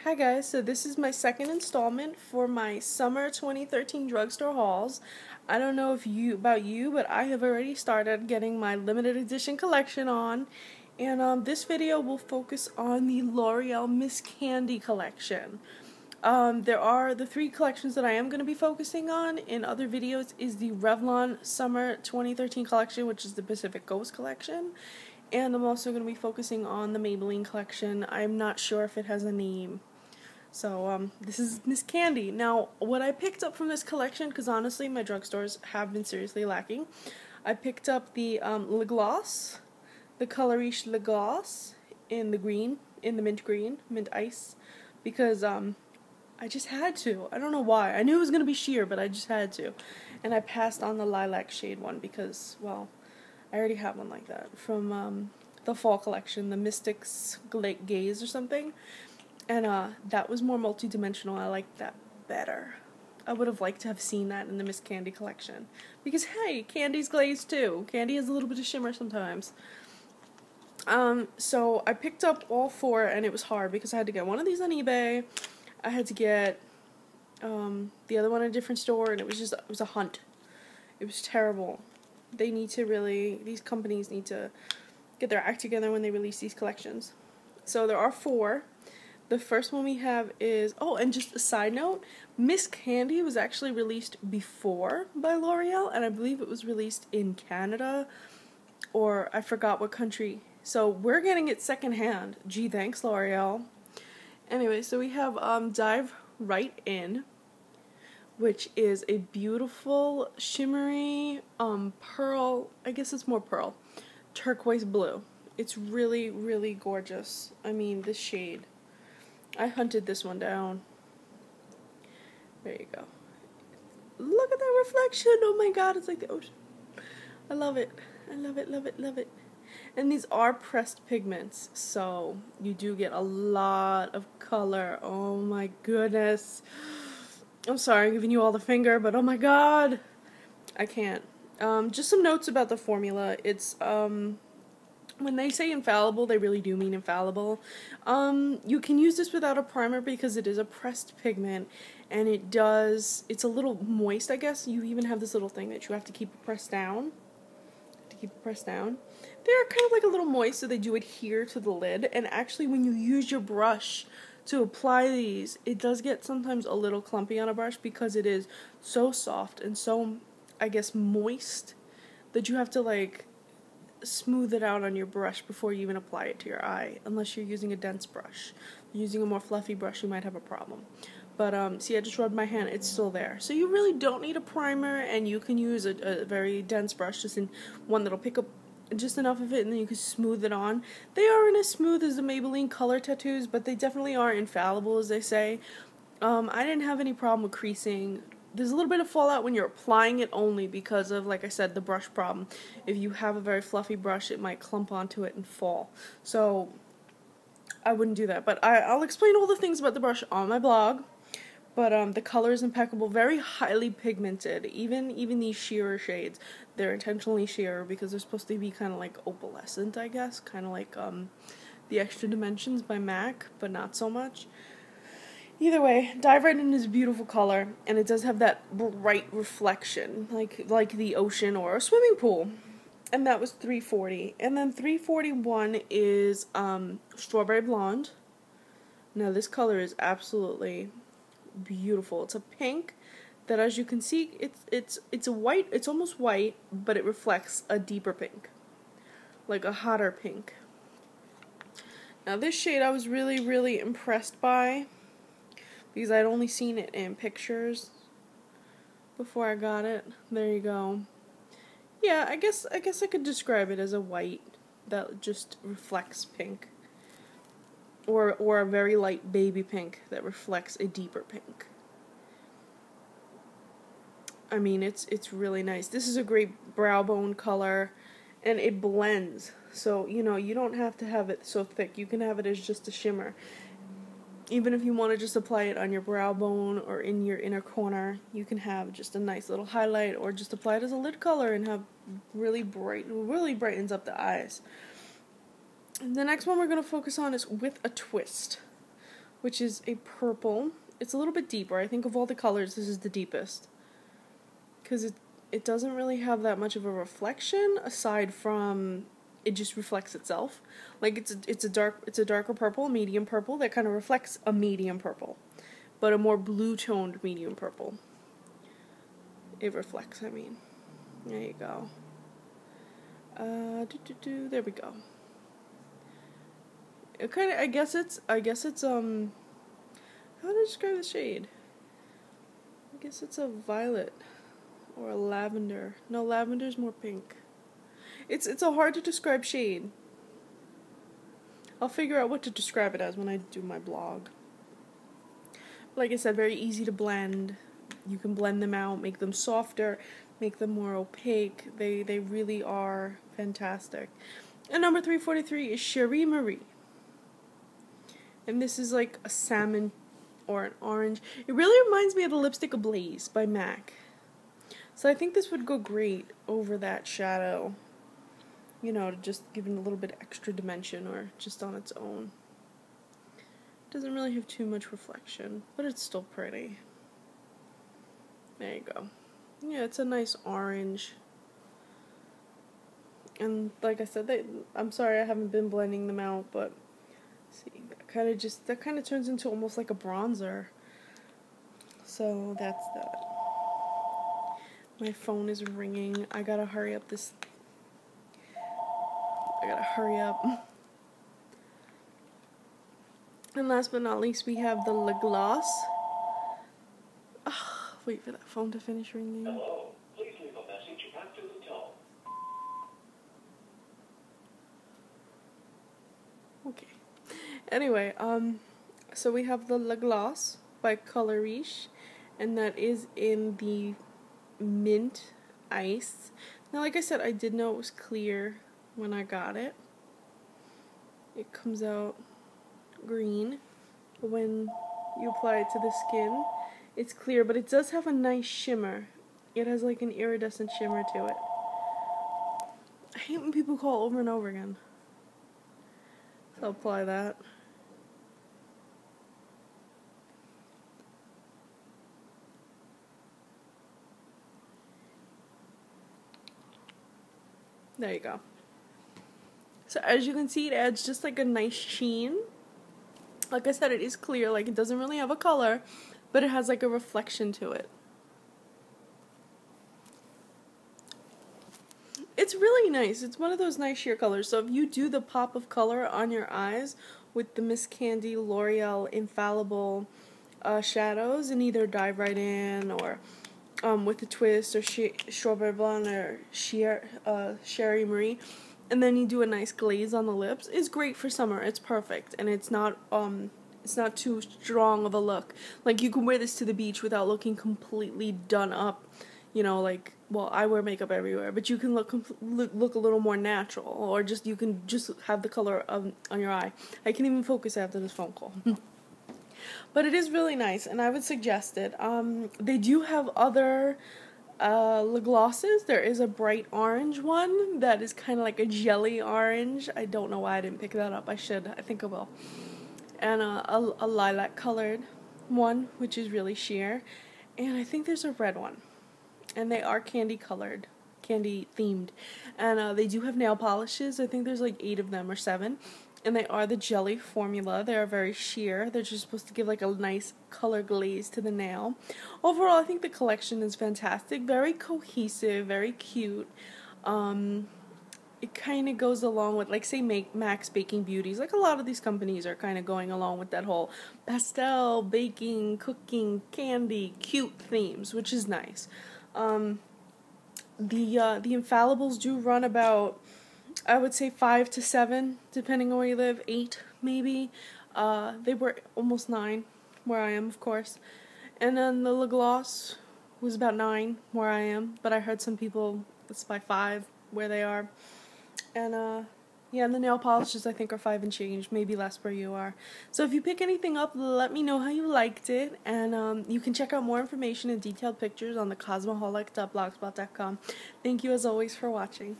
Hi guys, so this is my second installment for my summer 2013 drugstore hauls. I don't know if about you, but I have already started getting my limited edition collection on. And this video will focus on the L'Oreal Miss Candy collection. There are the three collections that I am going to be focusing on in other videos is the Revlon Summer 2013 collection, which is the Pacific Ghost collection. And I'm also going to be focusing on the Maybelline collection. I'm not sure if it has a name. So, this is Miss Candy. Now, what I picked up from this collection, because honestly, my drugstores have been seriously lacking, I picked up the Le Gloss, the Colorish Le Gloss in the green, in the mint green, mint ice, because, I just had to. I don't know why. I knew it was going to be sheer, but I just had to. And I passed on the lilac shade one because, well, I already have one like that from, the fall collection, the Mystics Gaze or something. And that was more multi-dimensional. I liked that better. I would have liked to have seen that in the Miss Candy collection. Because, hey, Candy's glazed too. Candy has a little bit of shimmer sometimes. So I picked up all four, and it was hard because I had to get one of these on eBay. I had to get the other one in a different store, and it was a hunt. It was terrible. These companies need to get their act together when they release these collections. So there are four. The first one we have is, and just a side note, Miss Candy was actually released before by L'Oreal, and I believe it was released in Canada, or I forgot what country. So we're getting it secondhand. Gee, thanks, L'Oreal. Anyway, so we have Dive Right In, which is a beautiful, shimmery, pearl, I guess it's more pearl, turquoise blue. It's really, really gorgeous. I mean, this shade. I hunted this one down. There you go. Look at that reflection. Oh my god, it's like the ocean. I love it. I love it, love it, love it. And these are pressed pigments, so you do get a lot of color. Oh my goodness. I'm sorry I'm giving you all the finger, but oh my god. I can't. Just some notes about the formula. It's, when they say infallible, they really do mean infallible. You can use this without a primer because it is a pressed pigment, and it's a little moist, I guess. You even have this little thing that you have to keep pressed down. They're kind of like a little moist, so they do adhere to the lid, and actually when you use your brush to apply these, it does get sometimes a little clumpy on a brush because it is so soft and so, I guess, moist that you have to, like, smooth it out on your brush before you even apply it to your eye, unless you're using a dense brush. If you're using a more fluffy brush, you might have a problem. But, see, I just rubbed my hand, it's still there. So you really don't need a primer, and you can use a very dense brush, just in one that'll pick up just enough of it, and then you can smooth it on. They aren't as smooth as the Maybelline Color Tattoos, but they definitely are infallible, as they say. I didn't have any problem with creasing. There's a little bit of fallout when you're applying it only because of, like I said, the brush problem. If you have a very fluffy brush, it might clump onto it and fall. So, I wouldn't do that. But I'll explain all the things about the brush on my blog. But the color is impeccable, very highly pigmented. Even these sheerer shades, they're intentionally sheerer because they're supposed to be kind of like opalescent, I guess. Kind of like the Extra Dimensions by MAC, but not so much. Either way, Dive Right In is a beautiful color, and it does have that bright reflection, like the ocean or a swimming pool. And that was $340. And then $341 is Strawberry Blonde. Now this color is absolutely beautiful. It's a pink that, as you can see, it's a white. It's almost white, but it reflects a deeper pink, like a hotter pink. Now this shade I was really, really impressed by, because I'd only seen it in pictures before I got it. There you go. Yeah, I guess I could describe it as a white that just reflects pink. Or a very light baby pink that reflects a deeper pink. I mean, it's really nice. This is a great brow bone color, and it blends. So, you know, you don't have to have it so thick. You can have it as just a shimmer. Even if you want to just apply it on your brow bone or in your inner corner, you can have just a nice little highlight, or just apply it as a lid color and have really brightens up the eyes. The next one we're going to focus on is With a Twist. which is a purple. It's a little bit deeper. I think of all the colors, this is the deepest. Because it doesn't really have that much of a reflection, aside from it just reflects itself. Like it's a darker purple, medium purple, that kind of reflects a medium purple. But a more blue-toned medium purple. It reflects, I mean. There you go. There we go. It kind of, I guess it's, how to describe the shade? I guess it's a violet or a lavender. No, lavender's more pink. It's a hard to describe shade. I'll figure out what to describe it as when I do my blog. Like I said, very easy to blend. You can blend them out, make them softer, make them more opaque. They really are fantastic. And number 343 is Cherie Marie. And this is like a salmon or an orange. It really reminds me of the lipstick Ablaze by MAC. So I think this would go great over that shadow. You know, to just give it a little bit extra dimension, or just on its own. Doesn't really have too much reflection, but it's still pretty. There you go. Yeah, it's a nice orange. And like I said, I'm sorry I haven't been blending them out, but see, that kind of turns into almost like a bronzer. So that's that. My phone is ringing. I gotta hurry up. And last but not least, we have the lip gloss. Wait for that phone to finish ringing. Hello, please leave a message after the tone. Okay. Anyway, so we have the lip gloss by Color Riche, and that is in the mint ice. Now, like I said, I did know it was clear when I got it. It comes out green when you apply it to the skin. It's clear, but it does have a nice shimmer. It has like an iridescent shimmer to it. I hate when people call over and over again. So I'll apply that. There you go. So as you can see, it adds just like a nice sheen. Like I said, it is clear, like it doesn't really have a color, but it has like a reflection to it. It's really nice. It's one of those nice sheer colors. So if you do the pop of color on your eyes with the Miss Candy L'Oreal Infallible shadows, and either dive right in, or with a twist, or strawberry blonde, or Cherie Marie, and then you do a nice glaze on the lips, it's great for summer. It's perfect, and it's not too strong of a look. Like, you can wear this to the beach without looking completely done up. You know, like, well, I wear makeup everywhere, but you can look a little more natural, or you can just have the color on your eye. I can even focus after this phone call. But it is really nice, and I would suggest it. They do have other lip glosses. There is a bright orange one that is kind of like a jelly orange. I don't know why I didn't pick that up. I should. I think I will. And a lilac colored one, which is really sheer. And I think there's a red one. And they are candy colored, candy themed. And they do have nail polishes. I think there's like 8 of them or 7. And they are the jelly formula. They are very sheer. They're just supposed to give like a nice color glaze to the nail. Overall, I think the collection is fantastic. Very cohesive, very cute. It kind of goes along with, like, say, Max Baking Beauties. Like, a lot of these companies are kind of going along with that whole pastel, baking, cooking, candy, cute themes, which is nice. The Infallibles do run about, I would say, 5 to 7, depending on where you live. 8, maybe. They were almost 9, where I am, of course. And then the lip gloss was about 9, where I am. But I heard some people, it's by 5, where they are. And, yeah, and the nail polishes, I think, are 5 and change, maybe less where you are. So if you pick anything up, let me know how you liked it. And you can check out more information and detailed pictures on thecosmoholic.blogspot.com. Thank you, as always, for watching.